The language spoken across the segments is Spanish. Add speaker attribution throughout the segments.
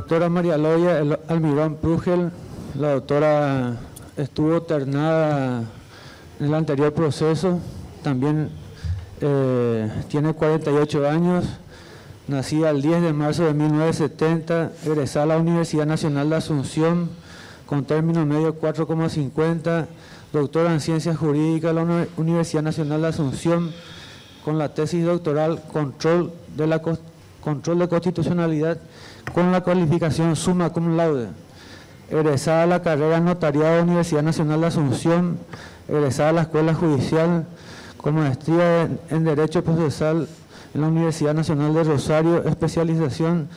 Speaker 1: doctora María Elodia Almirón Prugel. La doctora estuvo ternada en el anterior proceso, también tiene 48 años, nacida el 10 de marzo de 1970, egresada a la Universidad Nacional de Asunción con término medio 4,50, doctora en Ciencias Jurídicas de la Universidad Nacional de Asunción con la tesis doctoral Control de Constitucionalidad con la calificación Summa Cum Laude. Egresada a la carrera en Notariado de la Universidad Nacional de Asunción, egresada a la Escuela Judicial con maestría en Derecho Procesal en la Universidad Nacional de Rosario, especialización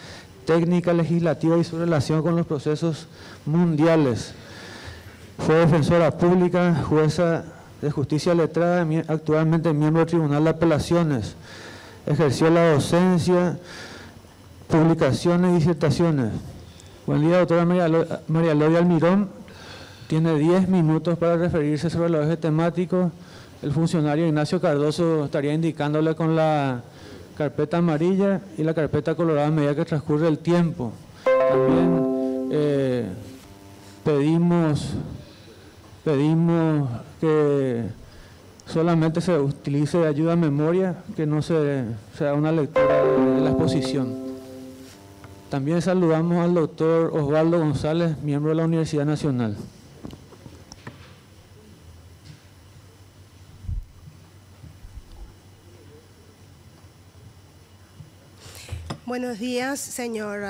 Speaker 1: técnica legislativa y su relación con los procesos mundiales. Fue defensora pública, jueza de justicia letrada, actualmente miembro del Tribunal de Apelaciones. Ejerció la docencia, publicaciones y disertaciones. Buen día, doctora María Elodia Almirón. Tiene 10 minutos para referirse sobre los ejes temáticos. El funcionario Ignacio Cardoso estaría indicándole con la carpeta amarilla y la carpeta colorada a medida que transcurre el tiempo. También pedimos que solamente se utilice ayuda a memoria, que no se haga una lectura de la exposición. También saludamos al doctor Osvaldo González, miembro de la Universidad Nacional.
Speaker 2: Buenos días, señor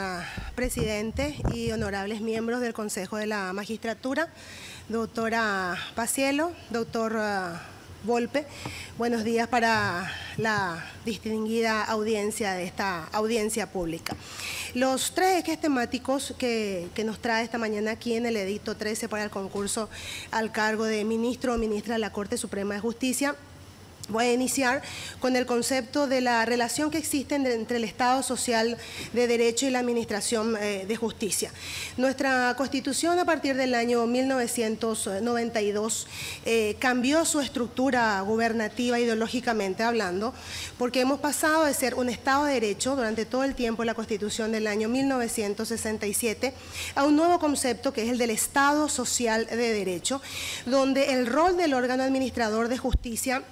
Speaker 2: presidente y honorables miembros del Consejo de la Magistratura, doctora Paciello, doctor Volpe. Buenos días para la distinguida audiencia de esta audiencia pública. Los tres ejes temáticos que nos trae esta mañana aquí en el edicto 13 para el concurso al cargo de ministro o ministra de la Corte Suprema de Justicia. Voy a iniciar con el concepto de la relación que existe entre el Estado Social de Derecho y la Administración de Justicia. Nuestra Constitución, a partir del año 1992, cambió su estructura gubernativa ideológicamente hablando, porque hemos pasado de ser un Estado de Derecho durante todo el tiempo de la Constitución del año 1967 a un nuevo concepto que es el del Estado Social de Derecho, donde el rol del órgano administrador de justicia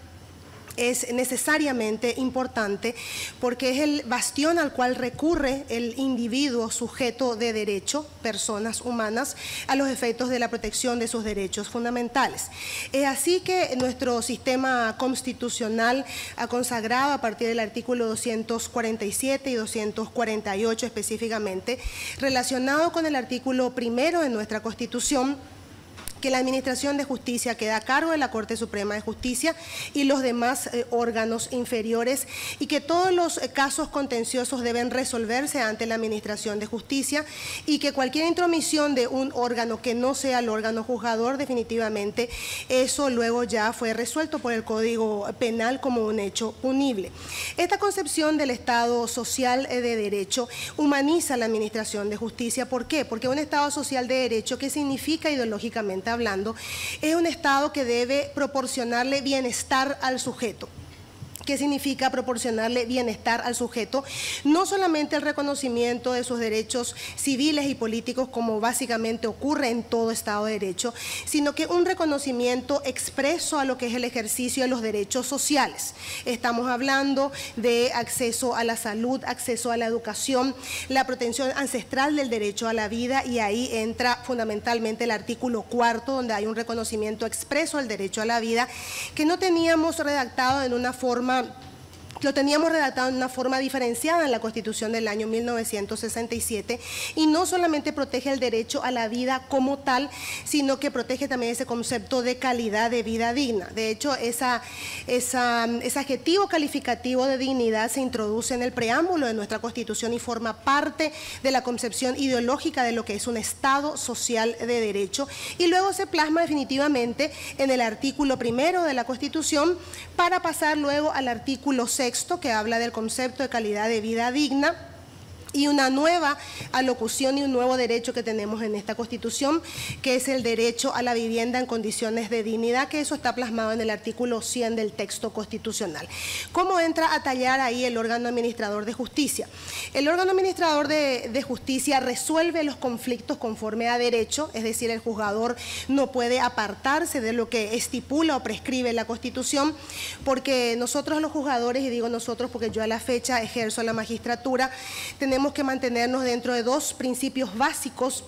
Speaker 2: es necesariamente importante porque es el bastión al cual recurre el individuo sujeto de derecho, personas humanas, a los efectos de la protección de sus derechos fundamentales. Es así que nuestro sistema constitucional ha consagrado a partir del artículo 247 y 248 específicamente, relacionado con el artículo 1 de nuestra Constitución, que la Administración de Justicia queda a cargo de la Corte Suprema de Justicia y los demás órganos inferiores, y que todos los casos contenciosos deben resolverse ante la Administración de Justicia, y que cualquier intromisión de un órgano que no sea el órgano juzgador, definitivamente eso luego ya fue resuelto por el Código Penal como un hecho punible. Esta concepción del Estado Social de Derecho humaniza la Administración de Justicia. ¿Por qué? Porque un Estado Social de Derecho, ¿qué significa ideológicamente hablando? Es un Estado que debe proporcionarle bienestar al sujeto. ¿Qué significa proporcionarle bienestar al sujeto? No solamente el reconocimiento de sus derechos civiles y políticos, como básicamente ocurre en todo Estado de Derecho, sino que un reconocimiento expreso a lo que es el ejercicio de los derechos sociales. Estamos hablando de acceso a la salud, acceso a la educación, la protección ancestral del derecho a la vida, y ahí entra fundamentalmente el artículo 4, donde hay un reconocimiento expreso al derecho a la vida, que no teníamos redactado en una forma Lo teníamos redactado en una forma diferenciada en la Constitución del año 1967, y no solamente protege el derecho a la vida como tal, sino que protege también ese concepto de calidad de vida digna. De hecho, ese adjetivo calificativo de dignidad se introduce en el preámbulo de nuestra Constitución y forma parte de la concepción ideológica de lo que es un Estado social de derecho, y luego se plasma definitivamente en el artículo 1 de la Constitución, para pasar luego al artículo 6, que habla del concepto de calidad de vida digna, y una nueva alocución y un nuevo derecho que tenemos en esta Constitución, que es el derecho a la vivienda en condiciones de dignidad, que eso está plasmado en el artículo 100 del texto constitucional. ¿Cómo entra a tallar ahí el órgano administrador de justicia? El órgano administrador de justicia resuelve los conflictos conforme a derecho, es decir, el juzgador no puede apartarse de lo que estipula o prescribe la Constitución, porque nosotros los juzgadores, y digo nosotros porque yo a la fecha ejerzo la magistratura, tenemos que mantenernos dentro de dos principios básicos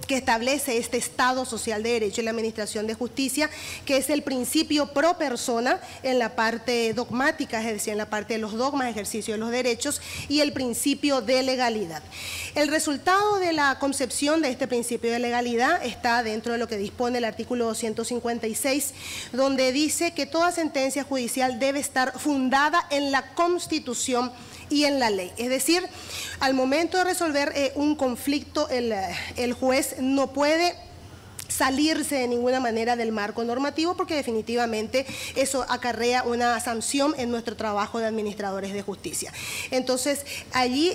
Speaker 2: que establece este Estado social de derecho y la administración de justicia, que es el principio pro persona en la parte dogmática, es decir, en la parte de los dogmas, ejercicio de los derechos, y el principio de legalidad. El resultado de la concepción de este principio de legalidad está dentro de lo que dispone el artículo 256, donde dice que toda sentencia judicial debe estar fundada en la Constitución y en la ley. Es decir, al momento de resolver un conflicto, el juez no puede salirse de ninguna manera del marco normativo, porque definitivamente eso acarrea una sanción en nuestro trabajo de administradores de justicia. Entonces, allí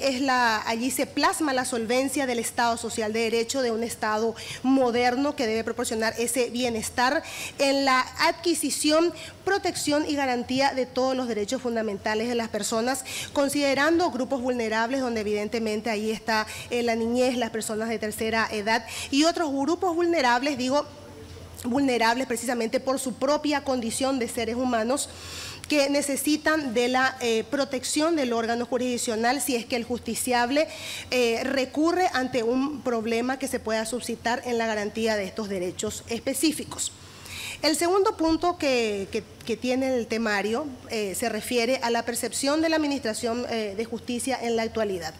Speaker 2: se plasma la solvencia del Estado social de derecho, de un Estado moderno que debe proporcionar ese bienestar en la adquisición, protección y garantía de todos los derechos fundamentales de las personas, considerando grupos vulnerables, donde evidentemente ahí está la niñez, las personas de tercera edad y otros grupos vulnerables, digo vulnerables precisamente por su propia condición de seres humanos, que necesitan de la protección del órgano jurisdiccional si es que el justiciable recurre ante un problema que se pueda suscitar en la garantía de estos derechos específicos. El segundo punto que tiene el temario se refiere a la percepción de la administración de justicia en la actualidad.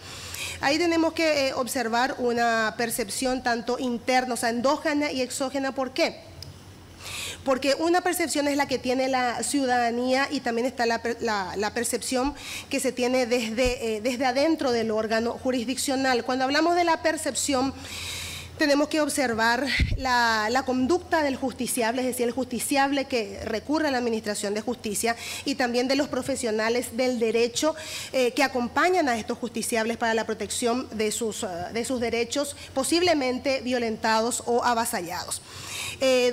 Speaker 2: Ahí tenemos que observar una percepción tanto interna, o sea, endógena y exógena. ¿Por qué? Porque una percepción es la que tiene la ciudadanía y también está la percepción que se tiene desde adentro del órgano jurisdiccional. Cuando hablamos de la percepción, tenemos que observar la conducta del justiciable, es decir, el justiciable que recurre a la administración de justicia, y también de los profesionales del derecho que acompañan a estos justiciables para la protección de sus derechos posiblemente violentados o avasallados.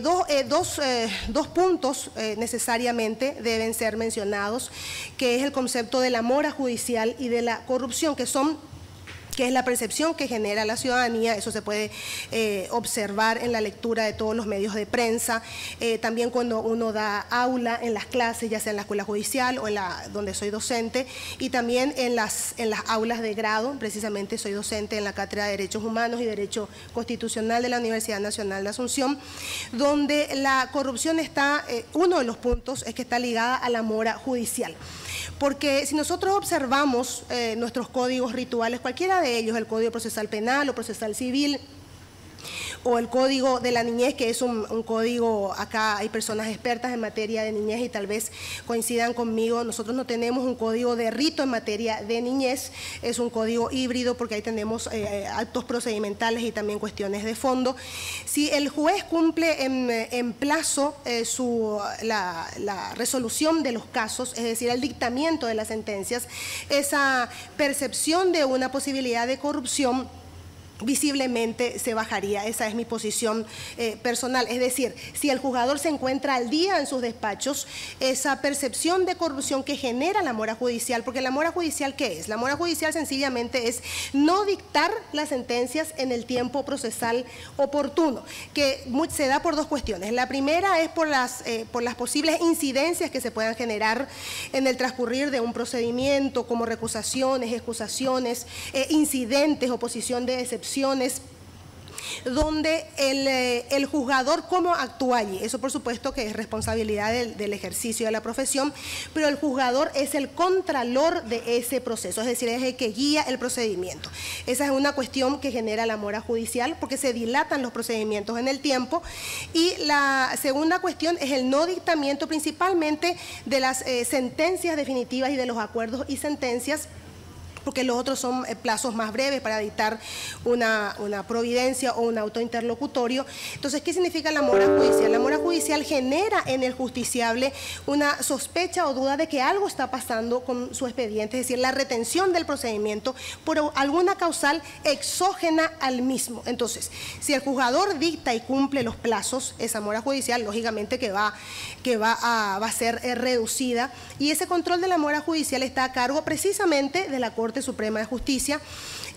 Speaker 2: Dos puntos necesariamente deben ser mencionados, que es el concepto de la mora judicial y de la corrupción, que es la percepción que genera la ciudadanía. Eso se puede observar en la lectura de todos los medios de prensa, también cuando uno da aula en las clases, ya sea en la escuela judicial o donde soy docente, y también en las aulas de grado. Precisamente soy docente en la Cátedra de Derechos Humanos y Derecho Constitucional de la Universidad Nacional de Asunción, donde la corrupción está, uno de los puntos es que está ligada a la mora judicial. Porque si nosotros observamos nuestros códigos rituales, cualquiera de ellos, el Código Procesal Penal o Procesal Civil, o el Código de la Niñez, que es un código, acá hay personas expertas en materia de niñez y tal vez coincidan conmigo, nosotros no tenemos un código de rito en materia de niñez, es un código híbrido porque ahí tenemos actos procedimentales y también cuestiones de fondo. Si el juez cumple en plazo la resolución de los casos, es decir, el dictamiento de las sentencias, esa percepción de una posibilidad de corrupción visiblemente se bajaría. Esa es mi posición personal. Es decir, si el juzgador se encuentra al día en sus despachos, esa percepción de corrupción que genera la mora judicial, porque la mora judicial, ¿qué es? La mora judicial sencillamente es no dictar las sentencias en el tiempo procesal oportuno, que se da por dos cuestiones. La primera es por las posibles incidencias que se puedan generar en el transcurrir de un procedimiento, como recusaciones, excusaciones, incidentes, oposición de excepción, donde el juzgador cómo actúa allí. Eso por supuesto que es responsabilidad del ejercicio de la profesión, pero el juzgador es el contralor de ese proceso, es decir, es el que guía el procedimiento. Esa es una cuestión que genera la mora judicial porque se dilatan los procedimientos en el tiempo. Y la segunda cuestión es el no dictamiento principalmente de las sentencias definitivas y de los acuerdos y sentencias porque los otros son plazos más breves para dictar una providencia o un auto interlocutorio. Entonces, ¿qué significa la mora judicial? La mora judicial genera en el justiciable una sospecha o duda de que algo está pasando con su expediente, es decir, la retención del procedimiento por alguna causal exógena al mismo. Entonces, si el juzgador dicta y cumple los plazos, esa mora judicial, lógicamente que va a ser reducida, y ese control de la mora judicial está a cargo precisamente de la Corte Suprema de Justicia,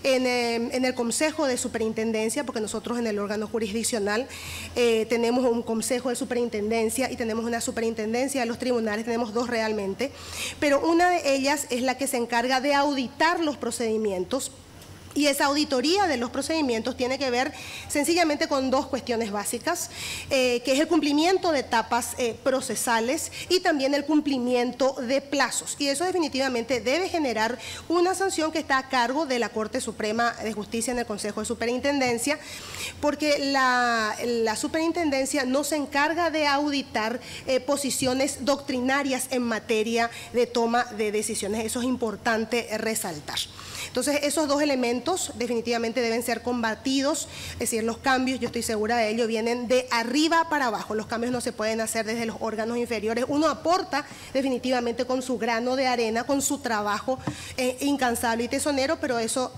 Speaker 2: en el Consejo de Superintendencia, porque nosotros en el órgano jurisdiccional tenemos un Consejo de Superintendencia y tenemos una Superintendencia de los tribunales, tenemos dos realmente, pero una de ellas es la que se encarga de auditar los procedimientos. Y esa auditoría de los procedimientos tiene que ver sencillamente con dos cuestiones básicas, que es el cumplimiento de etapas procesales y también el cumplimiento de plazos. Y eso definitivamente debe generar una sanción que está a cargo de la Corte Suprema de Justicia en el Consejo de Superintendencia, porque la Superintendencia no se encarga de auditar posiciones doctrinarias en materia de toma de decisiones. Eso es importante resaltar. Entonces, esos dos elementos definitivamente deben ser combatidos, es decir, los cambios, yo estoy segura de ello, vienen de arriba para abajo, los cambios no se pueden hacer desde los órganos inferiores, uno aporta definitivamente con su grano de arena, con su trabajo incansable y tesonero, pero eso,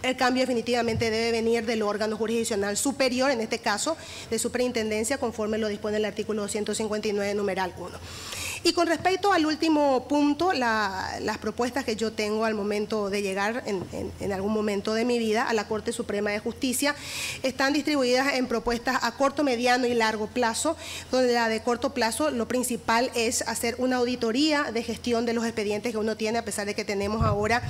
Speaker 2: el cambio definitivamente debe venir del órgano jurisdiccional superior, en este caso de superintendencia, conforme lo dispone el artículo 259, numeral 1. Y con respecto al último punto, las propuestas que yo tengo al momento de llegar en algún momento de mi vida a la Corte Suprema de Justicia están distribuidas en propuestas a corto, mediano y largo plazo, donde la de corto plazo lo principal es hacer una auditoría de gestión de los expedientes que uno tiene, a pesar de que tenemos ahora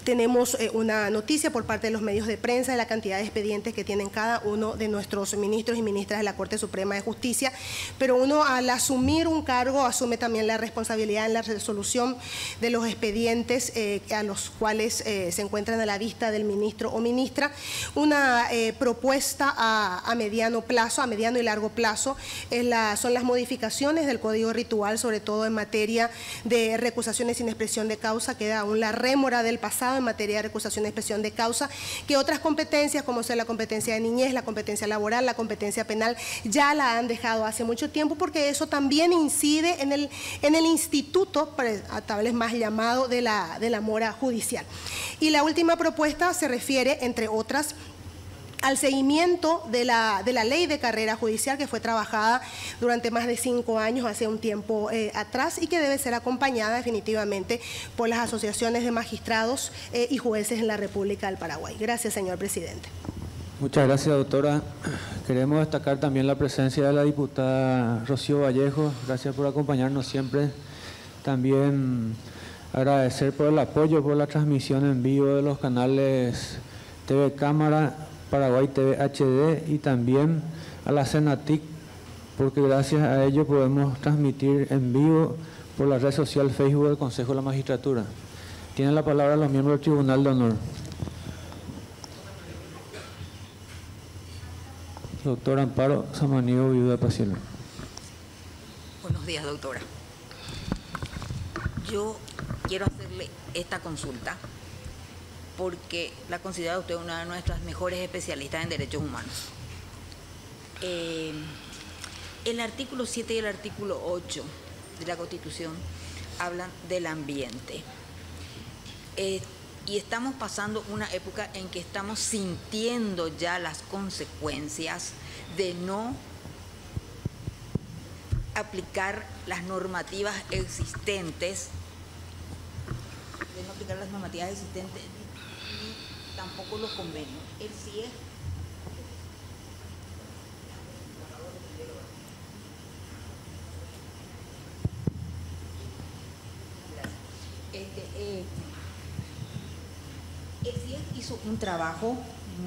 Speaker 2: tenemos una noticia por parte de los medios de prensa de la cantidad de expedientes que tienen cada uno de nuestros ministros y ministras de la Corte Suprema de Justicia, pero uno al asumir un cargo asume también la responsabilidad en la resolución de los expedientes a los cuales se encuentran a la vista del ministro o ministra. Una propuesta a mediano plazo, a mediano y largo plazo, son las modificaciones del Código Ritual, sobre todo en materia de recusaciones sin expresión de causa, queda aún la rémora del pasado en materia de recusación de expresión de causa, que otras competencias, como sea la competencia de niñez, la competencia laboral, la competencia penal, ya la han dejado hace mucho tiempo, porque eso también incide en el instituto, tal vez más llamado, de la mora judicial. Y la última propuesta se refiere, entre otras, al seguimiento de la ley de carrera judicial, que fue trabajada durante más de 5 años, hace un tiempo atrás, y que debe ser acompañada definitivamente por las asociaciones de magistrados y jueces en la República del Paraguay. Gracias, señor presidente.
Speaker 1: Muchas gracias, doctora. Queremos destacar también la presencia de la diputada Rocío Vallejo. Gracias por acompañarnos siempre. También agradecer por el apoyo, por la transmisión en vivo de los canales TV Cámara, Paraguay TV HD y también a la Senatic, porque gracias a ello podemos transmitir en vivo por la red social Facebook del Consejo de la Magistratura. Tienen la palabra los miembros del Tribunal de Honor. Doctora Amparo Samaniego, viuda Pacielo.
Speaker 3: Buenos días, doctora. Yo quiero hacerle esta consulta porque la considera usted una de nuestras mejores especialistas en derechos humanos. El artículo 7 y el artículo 8 de la Constitución hablan del ambiente. Y estamos pasando una época en que estamos sintiendo ya las consecuencias de no aplicar las normativas existentes, ni tampoco los convenios. El CIE hizo un trabajo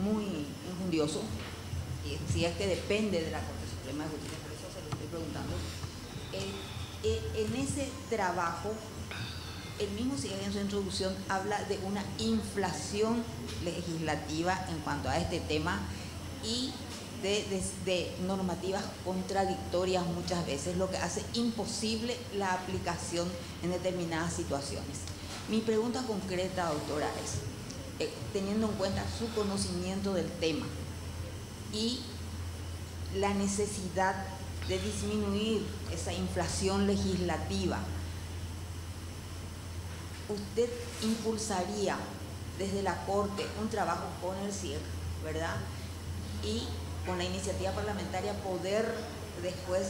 Speaker 3: muy injundioso, y el CIE que depende de la Corte Suprema de Justicia, por eso se lo estoy preguntando. En ese trabajo, el mismo CIE en su introducción habla de una inflación legislativa en cuanto a este tema y de normativas contradictorias muchas veces, lo que hace imposible la aplicación en determinadas situaciones. Mi pregunta concreta, doctora, es, teniendo en cuenta su conocimiento del tema y la necesidad de disminuir esa inflación legislativa, ¿usted impulsaría desde la Corte un trabajo con el CIEC, verdad? Y con la iniciativa parlamentaria poder después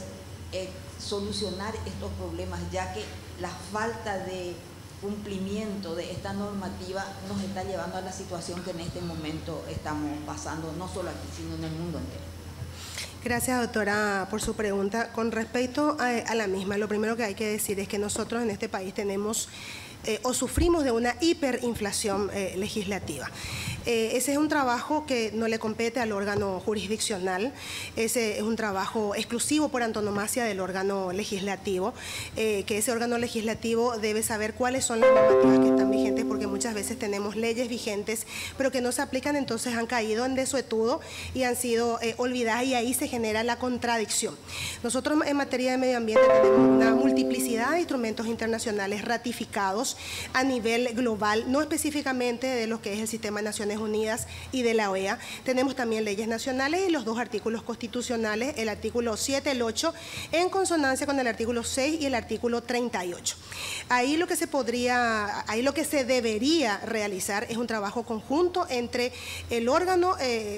Speaker 3: solucionar estos problemas, ya que la falta de cumplimiento de esta normativa nos está llevando a la situación que en este momento estamos pasando, no solo aquí, sino en el mundo entero.
Speaker 2: Gracias, doctora, por su pregunta. Con respecto a la misma, lo primero que hay que decir es que nosotros en este país tenemos o sufrimos de una hiperinflación legislativa. Ese es un trabajo que no le compete al órgano jurisdiccional, ese es un trabajo exclusivo por antonomasia del órgano legislativo, que ese órgano legislativo debe saber cuáles son las normativas que están vigentes, porque muchas veces tenemos leyes vigentes, pero que no se aplican, entonces han caído en desuetudo y han sido olvidadas, y ahí se genera la contradicción. Nosotros en materia de medio ambiente tenemos una multiplicidad de instrumentos internacionales ratificados a nivel global, no específicamente de lo que es el Sistema de Naciones Unidas y de la OEA. Tenemos también leyes nacionales y los dos artículos constitucionales, el artículo 7 y el 8, en consonancia con el artículo 6 y el artículo 38. Ahí lo que se debería realizar es un trabajo conjunto entre el órgano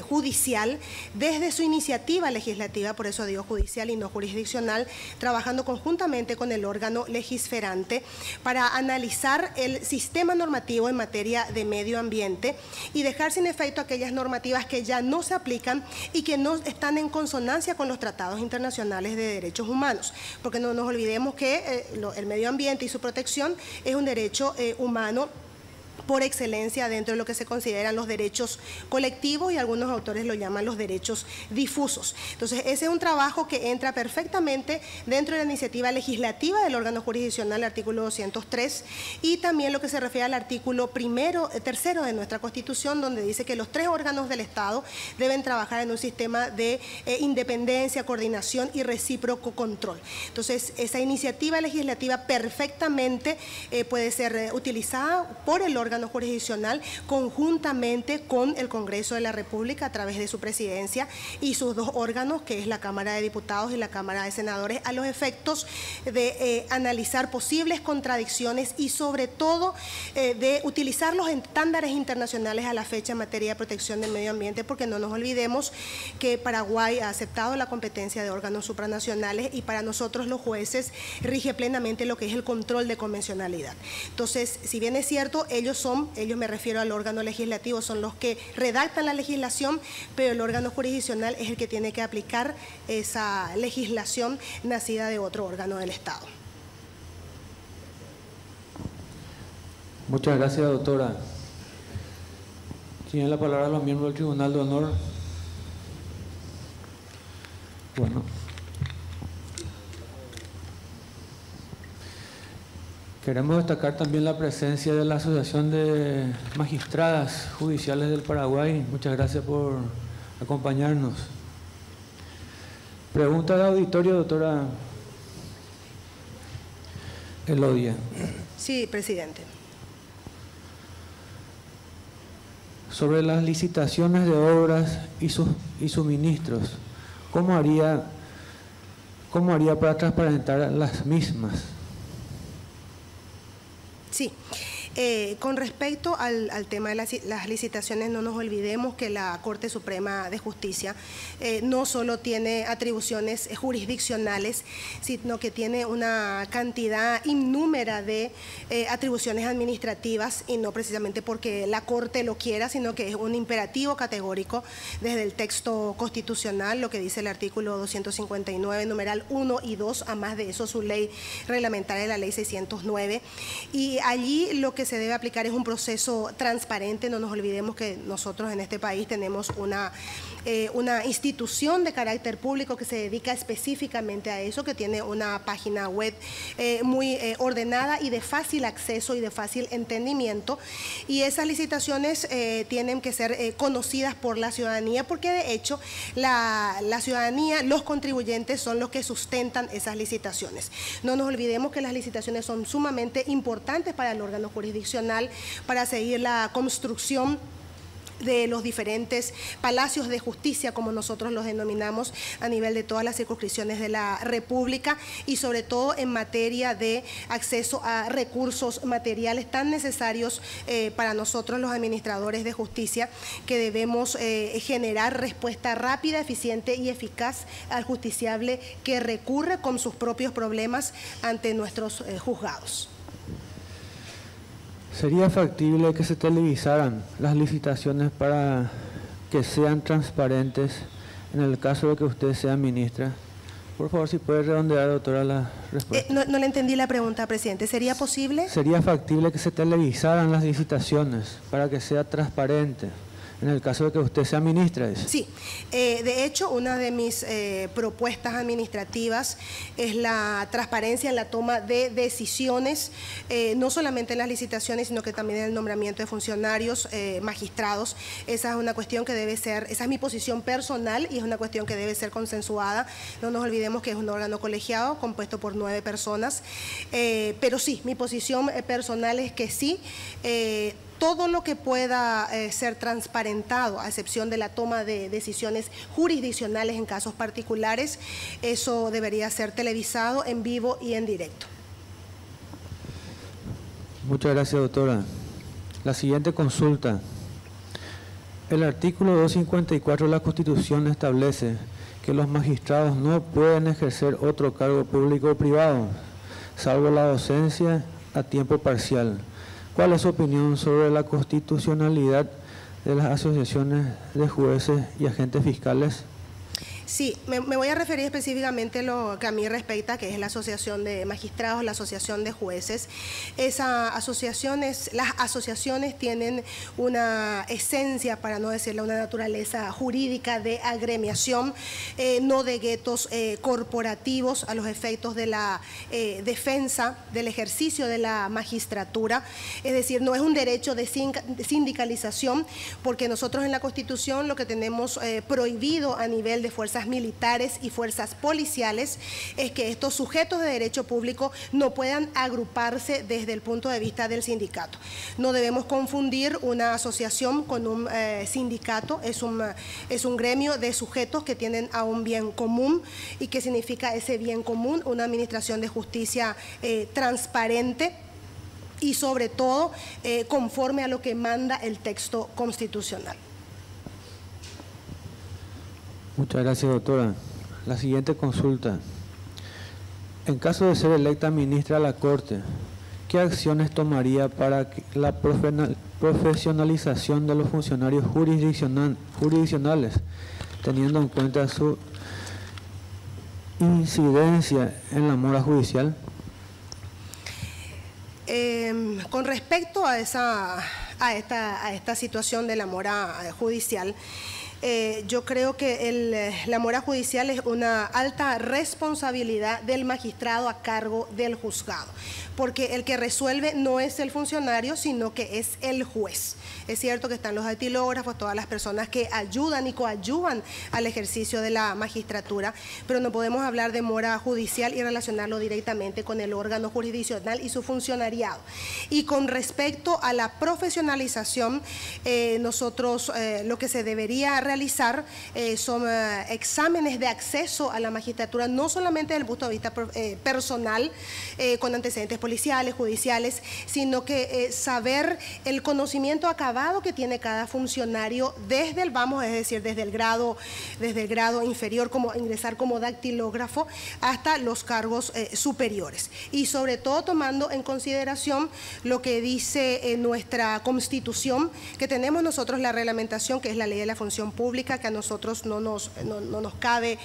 Speaker 2: judicial desde su iniciativa legislativa, por eso digo judicial y no jurisdiccional, trabajando conjuntamente con el órgano legisferante para analizar el sistema normativo en materia de medio ambiente y dejar sin efecto aquellas normativas que ya no se aplican y que no están en consonancia con los tratados internacionales de derechos humanos, porque no nos olvidemos que el medio ambiente y su protección es un derecho humano por excelencia dentro de lo que se consideran los derechos colectivos, y algunos autores lo llaman los derechos difusos. Entonces, ese es un trabajo que entra perfectamente dentro de la iniciativa legislativa del órgano jurisdiccional, el artículo 203, y también lo que se refiere al artículo tercero de nuestra Constitución, donde dice que los 3 órganos del Estado deben trabajar en un sistema de independencia, coordinación y recíproco control. Entonces, esa iniciativa legislativa perfectamente puede ser utilizada por el órgano jurisdiccional conjuntamente con el Congreso de la República a través de su presidencia y sus 2 órganos, que es la Cámara de Diputados y la Cámara de Senadores, a los efectos de analizar posibles contradicciones y sobre todo de utilizar los estándares internacionales a la fecha en materia de protección del medio ambiente, porque no nos olvidemos que Paraguay ha aceptado la competencia de órganos supranacionales y para nosotros los jueces rige plenamente lo que es el control de convencionalidad. Entonces, si bien es cierto, ellos me refiero al órgano legislativo, son los que redactan la legislación, pero el órgano jurisdiccional es el que tiene que aplicar esa legislación nacida de otro órgano del Estado.
Speaker 1: Muchas gracias, doctora. Tienen la palabra los miembros del Tribunal de Honor. Bueno. Queremos destacar también la presencia de la Asociación de Magistradas Judiciales del Paraguay. Muchas gracias por acompañarnos. Pregunta de auditorio, doctora Elodia.
Speaker 2: Sí, presidente.
Speaker 1: Sobre las licitaciones de obras y suministros, ¿cómo haría para transparentar las mismas?
Speaker 2: Sí. Con respecto al tema de las licitaciones, no nos olvidemos que la Corte Suprema de Justicia no solo tiene atribuciones jurisdiccionales, sino que tiene una cantidad innúmera de atribuciones administrativas, y no precisamente porque la Corte lo quiera, sino que es un imperativo categórico desde el texto constitucional, lo que dice el artículo 259, numeral 1 y 2, a más de eso su ley reglamentaria, la ley 609, y allí lo que se debe aplicar es un proceso transparente. No nos olvidemos que nosotros en este país tenemos una una institución de carácter público que se dedica específicamente a eso, que tiene una página web muy ordenada y de fácil acceso y de fácil entendimiento, y esas licitaciones tienen que ser conocidas por la ciudadanía, porque de hecho la ciudadanía, los contribuyentes son los que sustentan esas licitaciones. No nos olvidemos que las licitaciones son sumamente importantes para el órgano jurisdiccional, para seguir la construcción de los diferentes palacios de justicia, como nosotros los denominamos, a nivel de todas las circunscripciones de la República, y sobre todo en materia de acceso a recursos materiales tan necesarios para nosotros los administradores de justicia, que debemos generar respuesta rápida, eficiente y eficaz al justiciable que recurre con sus propios problemas ante nuestros juzgados.
Speaker 1: ¿Sería factible que se televisaran las licitaciones para que sean transparentes en el caso de que usted sea ministra? Por favor, si puede redondear, doctora, la respuesta.
Speaker 2: No le entendí la pregunta, presidente. ¿Sería posible?
Speaker 1: ¿Sería factible que se televisaran las licitaciones para que sea transparente en el caso de que usted sea ministra?
Speaker 2: Sí, de hecho, una de mis propuestas administrativas es la transparencia en la toma de decisiones, no solamente en las licitaciones, sino que también en el nombramiento de funcionarios, magistrados. Esa es una cuestión que debe ser, esa es mi posición personal y es una cuestión que debe ser consensuada. No nos olvidemos que es un órgano colegiado compuesto por 9 personas, pero sí, mi posición personal es que sí, todo lo que pueda ser transparentado, a excepción de la toma de decisiones jurisdiccionales en casos particulares, eso debería ser televisado en vivo y en directo.
Speaker 1: Muchas gracias, doctora. La siguiente consulta. El artículo 254 de la Constitución establece que los magistrados no pueden ejercer otro cargo público o privado, salvo la docencia a tiempo parcial. ¿Cuál es su opinión sobre la constitucionalidad de las asociaciones de jueces y agentes fiscales?
Speaker 2: Sí, me voy a referir específicamente a lo que a mí respecta, que es la Asociación de Magistrados, la Asociación de Jueces. Las asociaciones tienen una esencia, para no decirle una naturaleza jurídica de agremiación, no de guetos corporativos a los efectos de la defensa del ejercicio de la magistratura. Es decir, no es un derecho de sindicalización, porque nosotros en la Constitución lo que tenemos prohibido a nivel de fuerzas militares y fuerzas policiales es que estos sujetos de derecho público no puedan agruparse desde el punto de vista del sindicato. No debemos confundir una asociación con un sindicato, es un gremio de sujetos que tienen a un bien común. ¿Y qué significa ese bien común? Una administración de justicia transparente y sobre todo conforme a lo que manda el texto constitucional.
Speaker 1: Muchas gracias, doctora. La siguiente consulta. En caso de ser electa ministra de la Corte, ¿qué acciones tomaría para la profesionalización de los funcionarios jurisdiccionales, teniendo en cuenta su incidencia en la mora judicial?
Speaker 2: Con respecto a esta situación de la mora judicial, yo creo que la mora judicial es una alta responsabilidad del magistrado a cargo del juzgado, porque el que resuelve no es el funcionario, sino que es el juez. Es cierto que están los datilógrafos, todas las personas que ayudan y coadyuvan al ejercicio de la magistratura, pero no podemos hablar de mora judicial y relacionarlo directamente con el órgano jurisdiccional y su funcionariado. Y con respecto a la profesionalización, nosotros lo que se debería realizar son exámenes de acceso a la magistratura, no solamente desde el punto de vista personal, con antecedentes policiales, judiciales, sino que saber el conocimiento acabado que tiene cada funcionario desde el desde el grado inferior, como ingresar como dactilógrafo, hasta los cargos superiores. Y sobre todo tomando en consideración lo que dice nuestra Constitución, que tenemos nosotros la reglamentación, que es la Ley de la Función pública, que a nosotros no nos cabe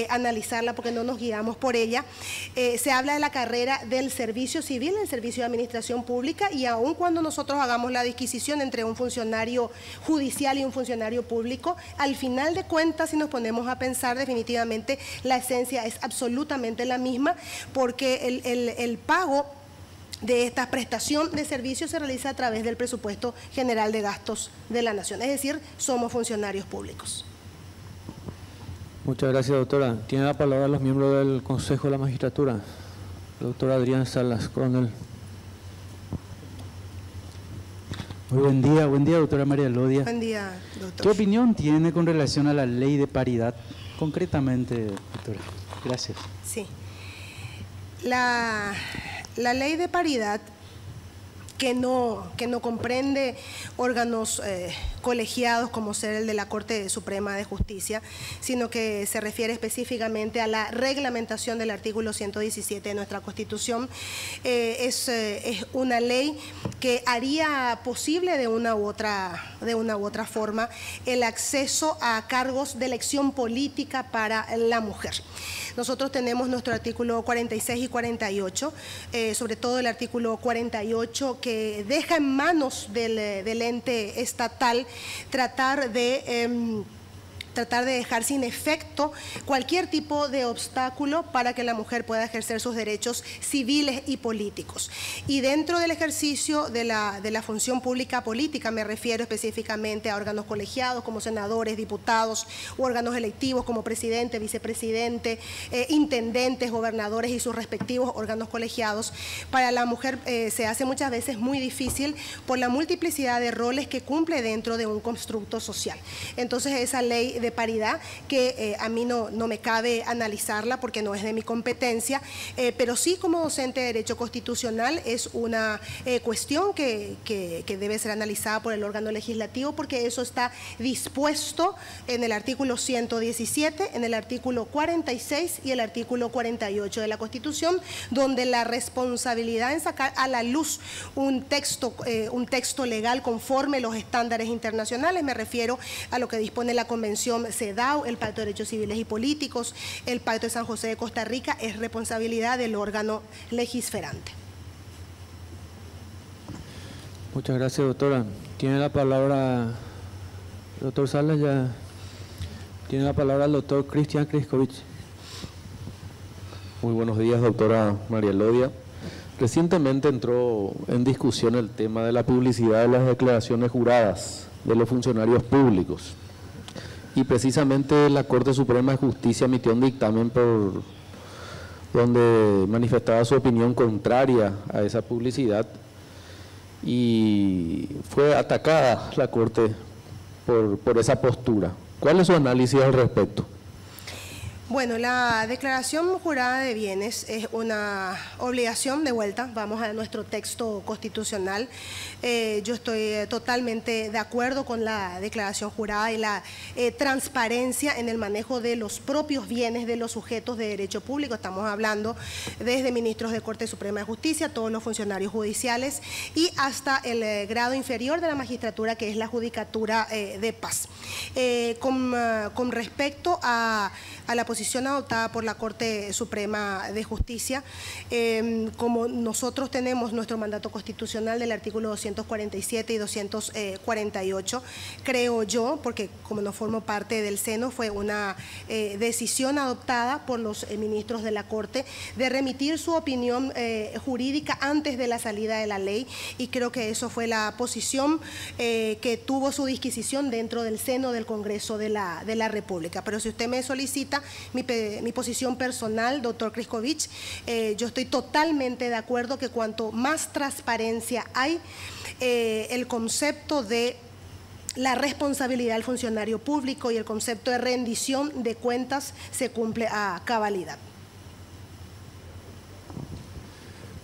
Speaker 2: analizarla porque no nos guiamos por ella. Se habla de la carrera del servicio civil, el servicio de administración pública, y aun cuando nosotros hagamos la disquisición entre un funcionario judicial y un funcionario público, al final de cuentas, si nos ponemos a pensar, definitivamente la esencia es absolutamente la misma, porque el pago de esta prestación de servicios se realiza a través del presupuesto general de gastos de la Nación, es decir, somos funcionarios públicos.
Speaker 1: Muchas gracias, doctora. Tiene la palabra los miembros del Consejo de la Magistratura. El doctor Adrián Salas, coronel.
Speaker 4: Muy buen día, doctora María Elodia.
Speaker 2: Buen día, doctor.
Speaker 4: ¿Qué opinión tiene con relación a la ley de paridad, concretamente, doctora? Gracias.
Speaker 2: Sí. La ley de paridad, que no comprende órganos colegiados como ser el de la Corte Suprema de Justicia, sino que se refiere específicamente a la reglamentación del artículo 117 de nuestra Constitución. Es una ley que haría posible de una u otra forma el acceso a cargos de elección política para la mujer. Nosotros tenemos nuestro artículo 46 y 48, sobre todo el artículo 48, que deja en manos del ente estatal tratar de dejar sin efecto cualquier tipo de obstáculo para que la mujer pueda ejercer sus derechos civiles y políticos. Y dentro del ejercicio de la función pública política, me refiero específicamente a órganos colegiados como senadores, diputados, u órganos electivos como presidente, vicepresidente, intendentes, gobernadores y sus respectivos órganos colegiados. Para la mujer se hace muchas veces muy difícil por la multiplicidad de roles que cumple dentro de un constructo social. Entonces, esa ley de paridad, que a mí no me cabe analizarla porque no es de mi competencia, pero sí, como docente de Derecho Constitucional, es una cuestión que debe ser analizada por el órgano legislativo, porque eso está dispuesto en el artículo 117, en el artículo 46 y el artículo 48 de la Constitución, donde la responsabilidad en sacar a la luz un texto legal conforme los estándares internacionales, me refiero a lo que dispone la Convención CEDAW, el Pacto de Derechos Civiles y Políticos, el Pacto de San José de Costa Rica, es responsabilidad del órgano legisferante.
Speaker 1: Muchas gracias, doctora. Tiene la palabra el doctor Salas, ya tiene la palabra el doctor Cristian Kriskovich.
Speaker 5: Muy buenos días, doctora María Elodia. Recientemente entró en discusión el tema de la publicidad de las declaraciones juradas de los funcionarios públicos. Y precisamente la Corte Suprema de Justicia emitió un dictamen por donde manifestaba su opinión contraria a esa publicidad, y fue atacada la Corte por esa postura. ¿Cuál es su análisis al respecto?
Speaker 2: Bueno, la declaración jurada de bienes es una obligación, de vuelta, vamos a nuestro texto constitucional. Yo estoy totalmente de acuerdo con la declaración jurada y la transparencia en el manejo de los propios bienes de los sujetos de derecho público. Estamos hablando desde ministros de Corte Suprema de Justicia, todos los funcionarios judiciales y hasta el grado inferior de la magistratura, que es la Judicatura de Paz. Con respecto a la posición adoptada por la Corte Suprema de Justicia, como nosotros tenemos nuestro mandato constitucional del artículo 247 y 248, creo yo, porque como no formo parte del Seno, fue una decisión adoptada por los ministros de la Corte de remitir su opinión jurídica antes de la salida de la ley, y creo que eso fue la posición que tuvo su disquisición dentro del Seno del Congreso de la República. Pero si usted me solicita mi posición personal, doctor Kriskovich, yo estoy totalmente de acuerdo que cuanto más transparencia hay, el concepto de la responsabilidad del funcionario público y el concepto de rendición de cuentas se cumple a cabalidad.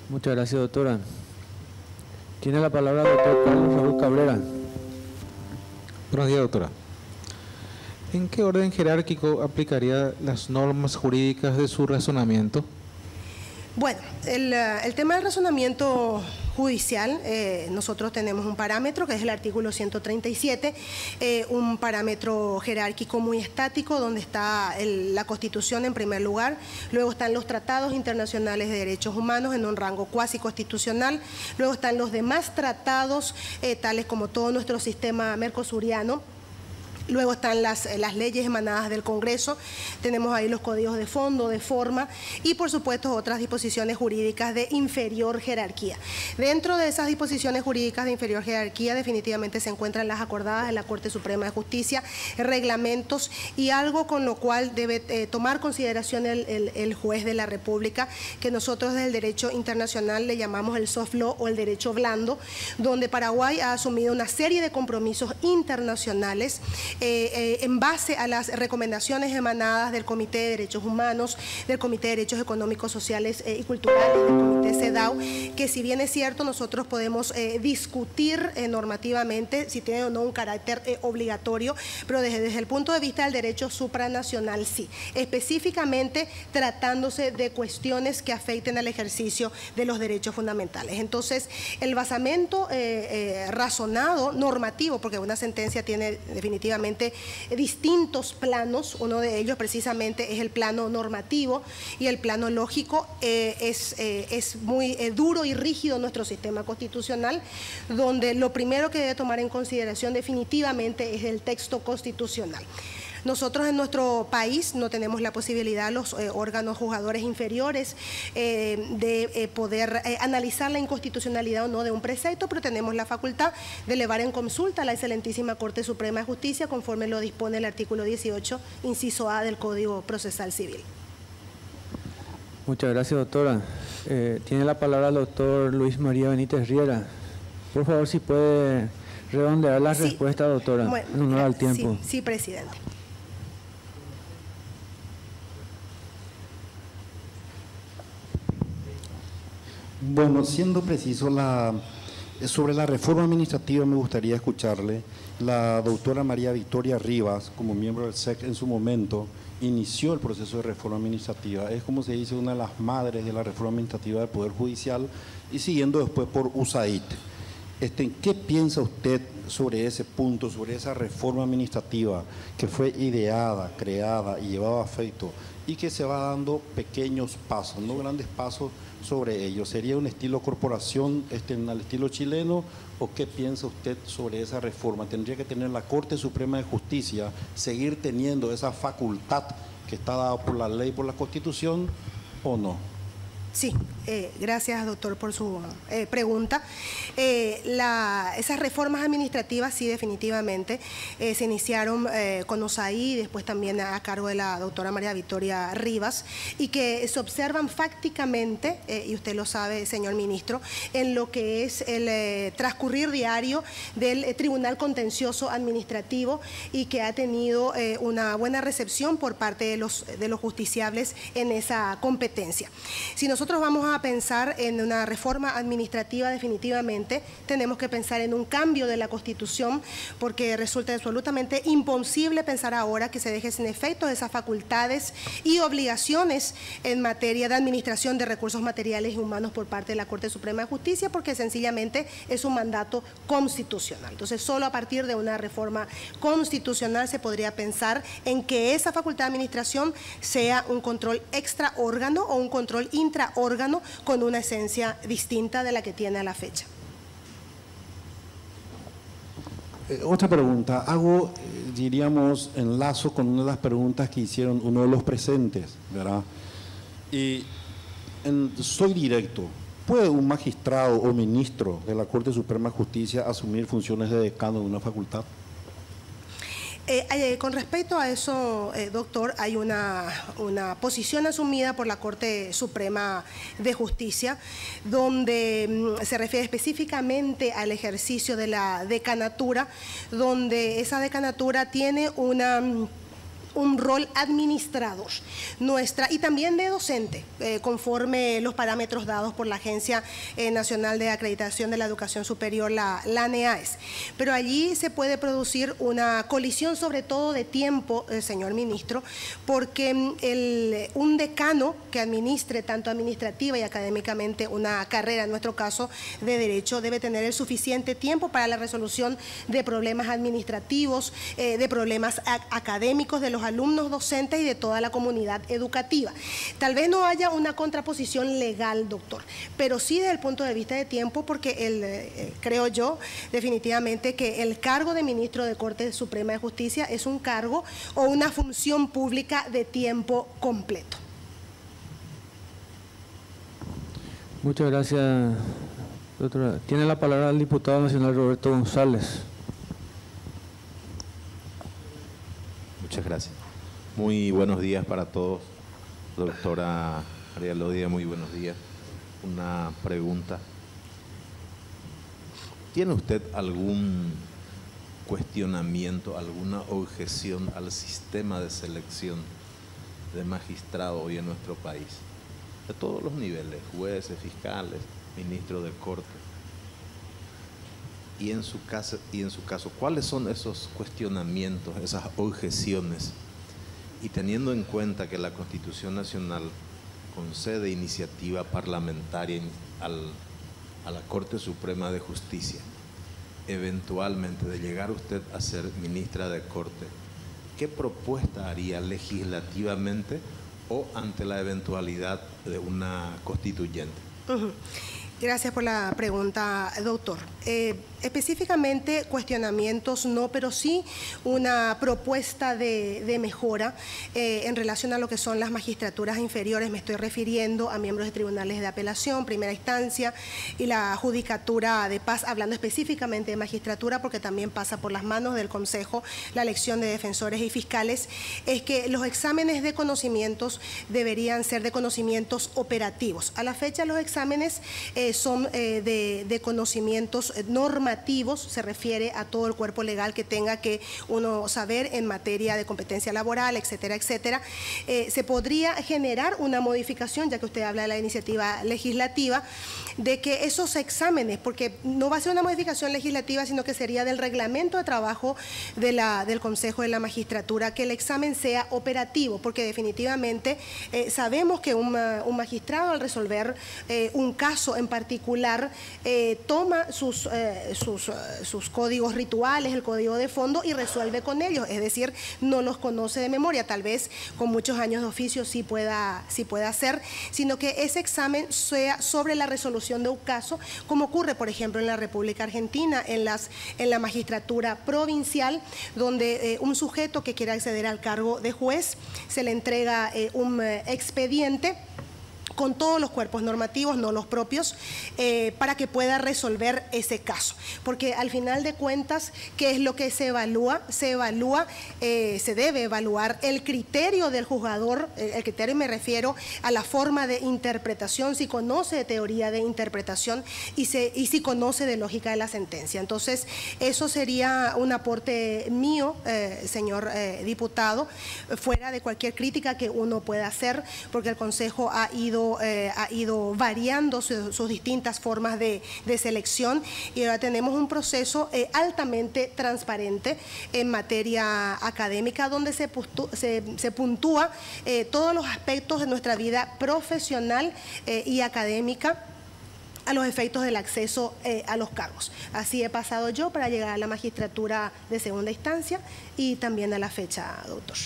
Speaker 1: Muchas gracias, doctora. Tiene la palabra el doctor Carlos Raúl Cabrera.
Speaker 6: Buenos días, doctora. ¿En qué orden jerárquico aplicaría las normas jurídicas de su razonamiento?
Speaker 2: Bueno, el tema del razonamiento judicial, nosotros tenemos un parámetro que es el artículo 137, un parámetro jerárquico muy estático donde está la Constitución en primer lugar, luego están los tratados internacionales de derechos humanos en un rango cuasi constitucional, luego están los demás tratados, tales como todo nuestro sistema mercosuriano. Luego están las leyes emanadas del Congreso, tenemos ahí los códigos de fondo, de forma y por supuesto otras disposiciones jurídicas de inferior jerarquía. Dentro de esas disposiciones jurídicas de inferior jerarquía definitivamente se encuentran las acordadas de la Corte Suprema de Justicia, reglamentos y algo con lo cual debe tomar consideración el juez de la República, que nosotros desde el derecho internacional le llamamos el soft law o el derecho blando, donde Paraguay ha asumido una serie de compromisos internacionales en base a las recomendaciones emanadas del Comité de Derechos Humanos, del Comité de Derechos Económicos, Sociales y Culturales, del Comité CEDAW, que si bien es cierto nosotros podemos discutir normativamente si tiene o no un carácter obligatorio, pero desde el punto de vista del derecho supranacional sí, específicamente tratándose de cuestiones que afecten al ejercicio de los derechos fundamentales. Entonces, el basamento razonado, normativo, porque una sentencia tiene definitivamente distintos planos, uno de ellos precisamente es el plano normativo y el plano lógico, es muy duro y rígido nuestro sistema constitucional, donde lo primero que debe tomar en consideración definitivamente es el texto constitucional. Nosotros en nuestro país no tenemos la posibilidad, los órganos juzgadores inferiores, de poder analizar la inconstitucionalidad o no de un precepto, pero tenemos la facultad de elevar en consulta a la excelentísima Corte Suprema de Justicia, conforme lo dispone el artículo 18, inciso A del Código Procesal Civil.
Speaker 1: Muchas gracias, doctora. Tiene la palabra el doctor Luis María Benítez Riera. Por favor, si puede redondear la respuesta, doctora,
Speaker 2: bueno,
Speaker 1: en honor al tiempo.
Speaker 2: Sí, presidente.
Speaker 7: Bueno, siendo preciso, sobre la reforma administrativa me gustaría escucharle. La doctora María Victoria Rivas, como miembro del SEC en su momento, inició el proceso de reforma administrativa. Es, como se dice, una de las madres de la reforma administrativa del Poder Judicial y siguiendo después por USAID. ¿Qué piensa usted sobre ese punto, sobre esa reforma administrativa que fue ideada, creada y llevada a efecto y que se va dando pequeños pasos, no grandes pasos sobre ello? ¿Sería un estilo corporación al estilo chileno o qué piensa usted sobre esa reforma? ¿Tendría que tener la Corte Suprema de Justicia, seguir teniendo esa facultad que está dada por la ley, por la Constitución o no?
Speaker 2: Sí, gracias doctor por su pregunta. Esas reformas administrativas sí definitivamente se iniciaron con USAID y después también a cargo de la doctora María Victoria Rivas y que se observan fácticamente, y usted lo sabe señor ministro, en lo que es el transcurrir diario del Tribunal Contencioso Administrativo y que ha tenido una buena recepción por parte de los justiciables en esa competencia. Si nosotros vamos a pensar en una reforma administrativa, definitivamente tenemos que pensar en un cambio de la Constitución, porque resulta absolutamente imposible pensar ahora que se deje sin efecto esas facultades y obligaciones en materia de administración de recursos materiales y humanos por parte de la Corte Suprema de Justicia, porque sencillamente es un mandato constitucional. Entonces, solo a partir de una reforma constitucional se podría pensar en que esa facultad de administración sea un control extraórgano o un control intraórgano con una esencia distinta de la que tiene a la fecha.
Speaker 7: Otra pregunta, diríamos, enlazo con una de las preguntas que hicieron uno de los presentes, ¿verdad? Y soy directo, ¿puede un magistrado o ministro de la Corte Suprema de Justicia asumir funciones de decano de una facultad?
Speaker 2: Con respecto a eso, doctor, hay una posición asumida por la Corte Suprema de Justicia, donde se refiere específicamente al ejercicio de la decanatura, donde esa decanatura tiene un un rol administrador y también de docente, conforme los parámetros dados por la Agencia Nacional de Acreditación de la Educación Superior, la ANEAES. Pero allí se puede producir una colisión, sobre todo de tiempo, señor ministro, porque un decano que administre tanto administrativa y académicamente una carrera, en nuestro caso de Derecho, debe tener el suficiente tiempo para la resolución de problemas administrativos, de problemas académicos de los alumnos, docentes y de toda la comunidad educativa. Tal vez no haya una contraposición legal, doctor, pero sí desde el punto de vista de tiempo, porque creo yo definitivamente que el cargo de ministro de Corte Suprema de Justicia es un cargo o una función pública de tiempo completo.
Speaker 1: Muchas gracias, doctora. Tiene la palabra el diputado nacional Roberto González.
Speaker 8: Muchas gracias. Muy buenos días para todos. Doctora María Elodia, muy buenos días. Una pregunta. ¿Tiene usted algún cuestionamiento, alguna objeción al sistema de selección de magistrados hoy en nuestro país? De todos los niveles, jueces, fiscales, ministros de corte. Y en su caso, ¿cuáles son esos cuestionamientos, esas objeciones? Y teniendo en cuenta que la Constitución Nacional concede iniciativa parlamentaria a la Corte Suprema de Justicia, eventualmente de llegar usted a ser ministra de Corte, ¿qué propuesta haría legislativamente o ante la eventualidad de una constituyente?
Speaker 2: Gracias por la pregunta, doctor. Específicamente cuestionamientos no, pero sí una propuesta de mejora en relación a lo que son las magistraturas inferiores. Me estoy refiriendo a miembros de tribunales de apelación, primera instancia y la judicatura de paz, hablando específicamente de magistratura porque también pasa por las manos del Consejo la elección de defensores y fiscales. Es que los exámenes de conocimientos deberían ser de conocimientos operativos. A la fecha los exámenes son de conocimientos normativos, se refiere a todo el cuerpo legal que tenga que uno saber en materia de competencia laboral, etcétera, etcétera. Se podría generar una modificación, ya que usted habla de la iniciativa legislativa, de que esos exámenes, porque no va a ser una modificación legislativa, sino que sería del reglamento de trabajo del Consejo de la Magistratura, que el examen sea operativo, porque definitivamente sabemos que un magistrado al resolver un caso en particular toma sus códigos rituales, el código de fondo y resuelve con ellos, es decir, no los conoce de memoria, tal vez con muchos años de oficio sí pueda hacer, sino que ese examen sea sobre la resolución de un caso, como ocurre, por ejemplo, en la República Argentina, en la magistratura provincial, donde un sujeto que quiera acceder al cargo de juez se le entrega un expediente con todos los cuerpos normativos, no los propios, para que pueda resolver ese caso. Porque al final de cuentas, ¿qué es lo que se evalúa? Se debe evaluar el criterio del juzgador, el criterio me refiero a la forma de interpretación, si conoce de teoría de interpretación y si conoce de lógica de la sentencia. Entonces, eso sería un aporte mío, señor diputado, fuera de cualquier crítica que uno pueda hacer, porque el Consejo ha ido variando sus distintas formas de selección y ahora tenemos un proceso altamente transparente en materia académica donde se puntúa todos los aspectos de nuestra vida profesional y académica a los efectos del acceso a los cargos. Así he pasado yo para llegar a la magistratura de segunda instancia y también a la fecha, doctor.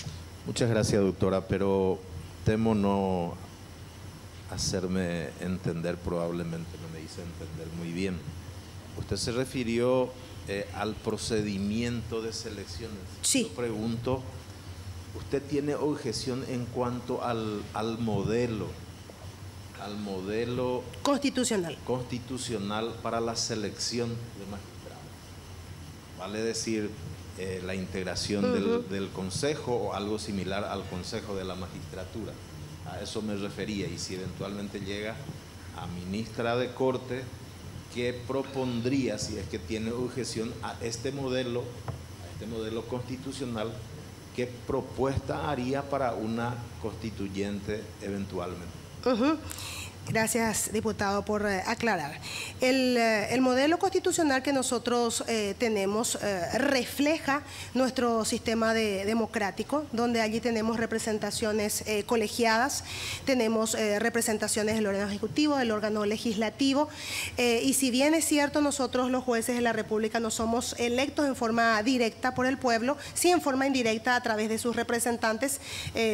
Speaker 8: Muchas gracias, doctora, pero temo no hacerme entender, probablemente no me hice entender muy bien. Usted se refirió al procedimiento de selecciones.
Speaker 2: Sí.
Speaker 8: Yo pregunto, ¿usted tiene objeción en cuanto al modelo constitucional para la selección de magistrados? Vale decir, la integración del Consejo o algo similar al Consejo de la Magistratura. A eso me refería, y si eventualmente llega a ministra de Corte, ¿qué propondría, si es que tiene objeción a este modelo constitucional ¿qué propuesta haría para una constituyente eventualmente?
Speaker 2: Gracias, diputado, por aclarar. El modelo constitucional que nosotros tenemos refleja nuestro sistema democrático, donde allí tenemos representaciones colegiadas, tenemos representaciones del órgano ejecutivo, del órgano legislativo, y si bien es cierto, nosotros los jueces de la República no somos electos en forma directa por el pueblo, sí en forma indirecta a través de sus representantes,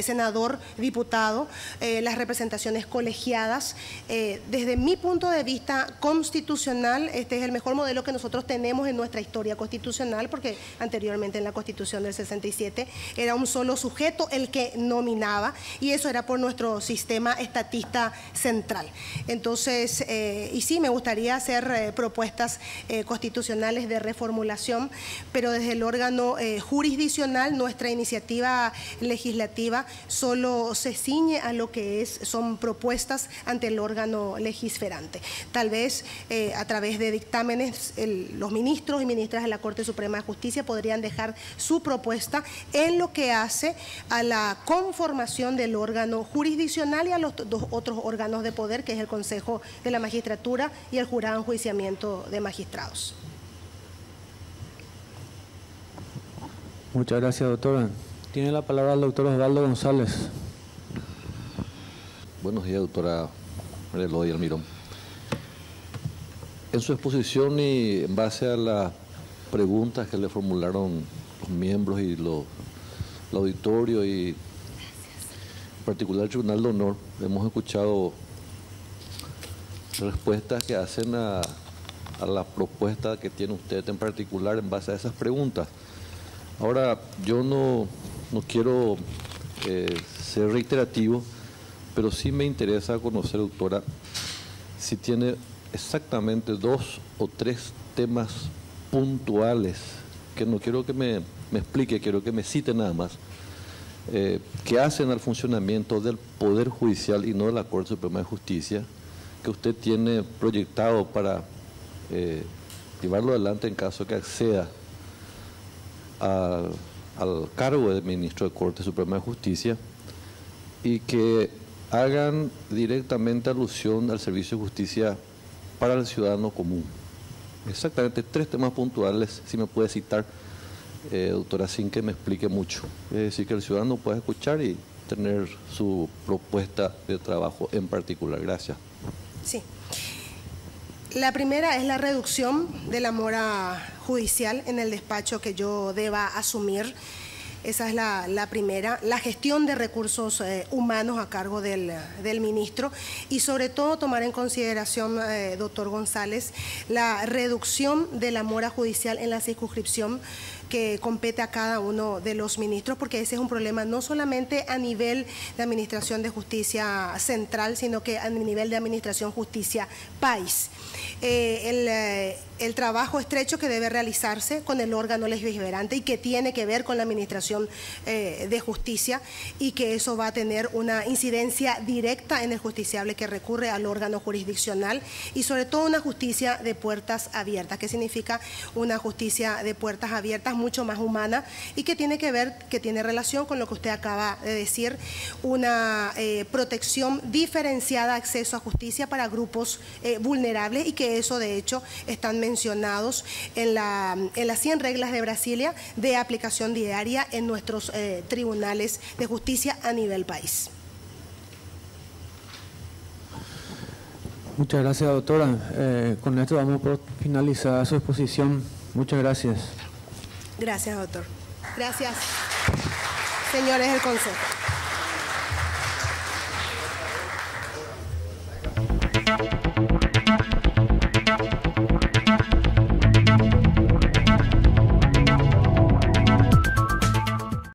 Speaker 2: senador, diputado, las representaciones colegiadas. Desde mi punto de vista constitucional, este es el mejor modelo que nosotros tenemos en nuestra historia constitucional, porque anteriormente en la Constitución del 67 era un solo sujeto el que nominaba, y eso era por nuestro sistema estatista central. Entonces, y sí, me gustaría hacer propuestas constitucionales de reformulación, pero desde el órgano jurisdiccional, nuestra iniciativa legislativa solo se ciñe a lo que son propuestas ante el órgano legisferante. Tal vez a través de dictámenes los ministros y ministras de la Corte Suprema de Justicia podrían dejar su propuesta en lo que hace a la conformación del órgano jurisdiccional y a los dos otros órganos de poder, que es el Consejo de la Magistratura y el Jurado de Enjuiciamiento de Magistrados.
Speaker 1: Muchas gracias, doctora. Tiene la palabra el doctor Osvaldo González.
Speaker 9: Buenos días, doctora María Elodia Almirón. En su exposición y en base a las preguntas que le formularon los miembros y el auditorio y en particular el Tribunal de Honor, hemos escuchado respuestas que hacen a la propuesta que tiene usted en particular en base a esas preguntas. Ahora, yo no quiero ser reiterativo, pero sí me interesa conocer, doctora, si tiene exactamente 2 o 3 temas puntuales, que no quiero que me explique, quiero que me cite nada más, que hacen al funcionamiento del Poder Judicial y no de la Corte Suprema de Justicia, que usted tiene proyectado para llevarlo adelante en caso que acceda al cargo de ministro de Corte Suprema de Justicia, y que hagan directamente alusión al servicio de justicia para el ciudadano común. Exactamente 3 temas puntuales, si me puede citar, doctora, sin que me explique mucho. Es decir, que el ciudadano pueda escuchar y tener su propuesta de trabajo en particular. Gracias.
Speaker 2: Sí. La primera es la reducción de la mora judicial en el despacho que yo deba asumir. Esa es la primera, la gestión de recursos humanos a cargo del ministro, y sobre todo tomar en consideración, doctor González, la reducción de la mora judicial en la circunscripción que compete a cada uno de los ministros, porque ese es un problema no solamente a nivel de Administración de Justicia Central, sino que a nivel de Administración Justicia País. El trabajo estrecho que debe realizarse con el órgano legislativo y que tiene que ver con la Administración de Justicia, y que eso va a tener una incidencia directa en el justiciable que recurre al órgano jurisdiccional, y sobre todo una justicia de puertas abiertas. ¿Qué significa una justicia de puertas abiertas? Mucho más humana, y que tiene que ver, que tiene relación con lo que usted acaba de decir, una protección diferenciada, acceso a justicia para grupos vulnerables, y que eso de hecho están mencionados en las 100 reglas de Brasilia de aplicación diaria en nuestros tribunales de justicia a nivel país.
Speaker 1: Muchas gracias, doctora. Con esto vamos por finalizar su exposición. Muchas gracias.
Speaker 2: Gracias, doctor. Gracias, señores del Consejo.